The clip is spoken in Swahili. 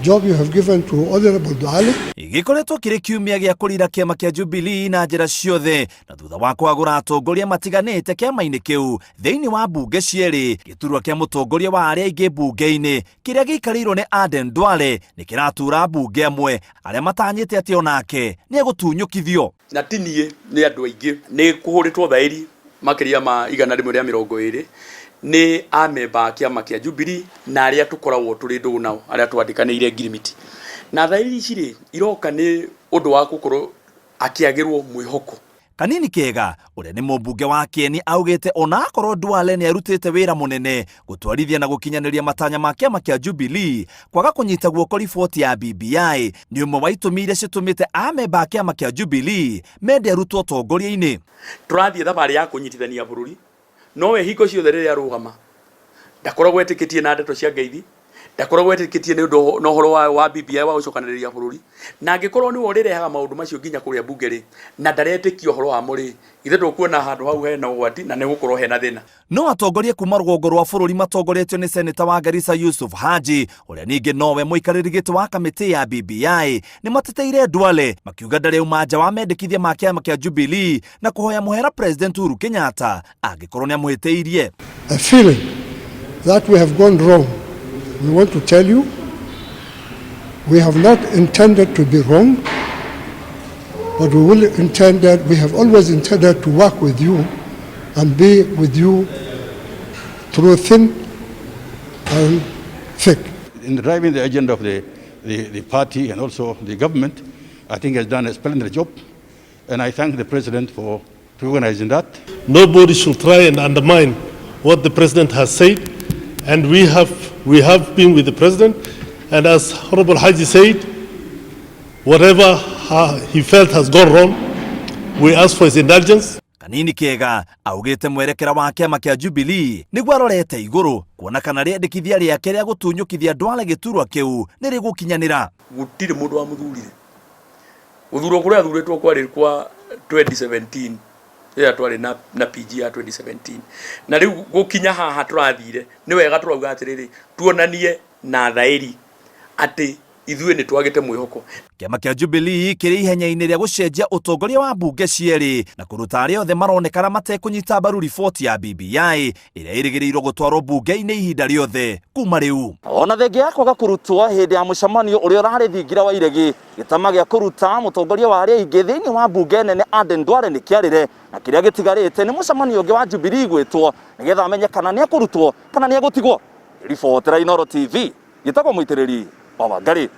job you have given to Honorable Duale. Gikoretwo kiri kiumia gya kurira kiama kia Jubilee na njira ciothe na thutha wa kwagura atongoria matiganite kiama-ini kiu thiini wa mbunge cieri giturwa kia mutongoria wa aria aingi mbunge-ini kiria giikarirwo ni Aden Duale ni kiratura mbunge amwe aria matanyite ati onake ni egutunyukithio na tinie ni andu aingi ni kuhuritwo thairi makiria ma 120 ni amemba kiama kia Jubilee na aria tukoragwo turi ndugu nao aria twandikaniire ngirimiti na thairi ciri iroka ni undu wa gukorwo akiagirwo mwihoko. Kanini Kega uria ni mumbunge wa Kieni augite ona akorwo Duale ni arutite wira munene gutwarithia na gukinyaniria matanya ma kiama kia Jubilee kwaga kunyita guoko riboti ya BBI ni umwe wa itumi iria citumite amemba kiama kia Jubilee mende arutwo tongoria-ini. Turathie thabari ya kunyitithania bururi nowe hiko ciothe riria arugama ndakoragwo etikitie na ndeto cia ngeithi ndakoragwo etikitie ni undu no horo wa BBI wa ucokaniriria bururi na angikorwo ni worirehaga maundu macio nginya kuria bunge ri na ndaretikio horo wa muri ithe tukuona handu hau hena ugwati na ni gukorwo hena thina. No atongorie kuma rugongo rwa bururi matongoretio ni seneta wa Garissa Yusuf Haji uria ningi nowe muikariri giti wa kamiti ya BBI ni mateteire Duale makiuga ndari umanja wa mendekithia ma kiama kia Jubilee na kuhoya muhera President Uhuru Kenyatta angikorwo ni amuhiteirie. A feeling that we have gone wrong. We want to tell you, we have not intended to be wrong, but we have always intended to work with you and be with you through thin and thick. In driving the agenda of the party and also the government, I think has done a splendid job, and I thank the President for organizing that. Nobody should try and undermine what the President has said, and we have been with the President, and as Honorable Haji said, whatever he felt has gone wrong, we ask for his indulgence. Kanini Kega augite mwerekera wa kiama kia Jubilee niguo arorete iguru kuona kana riendekithia riake ria gutunyukithia Duale giturwa kiu ni rigukinyanira. Gutire mundu wa muthurire uthuro kuria athuritwo kwari kwa 2017 ya twari na PG ya 2017 na riu gukinya haha turathire ni wega turauga atiriri tuonanie na thairi ati ithuĩ ni twagite mwihoko. Kiama kia Jubilee kiri ihenya-ini ria gucenjia utongoria wa mbunge cieri na kuruta aria othe maronekana matekunyita mbaru riboti ya BBI iria irigirirwo gutwarwo mbunge-ini ihinda riothe kuma riu. Ona thengia ya kwaga kurutwo hindi ya mucemanio uria urari thingira wa iregi gitama gia kuruta mutongoria wa aria ingi thiini wa mbunge nene Aden Duale ni kiarire na kiria gitigarite ni mucemanio ungi wa Jubilee gwitwo nigetha amenye kana ni akurutwo kana ni agutigwo. Ribotera Inoro TV gitagwo muitiriri Baba Ngari.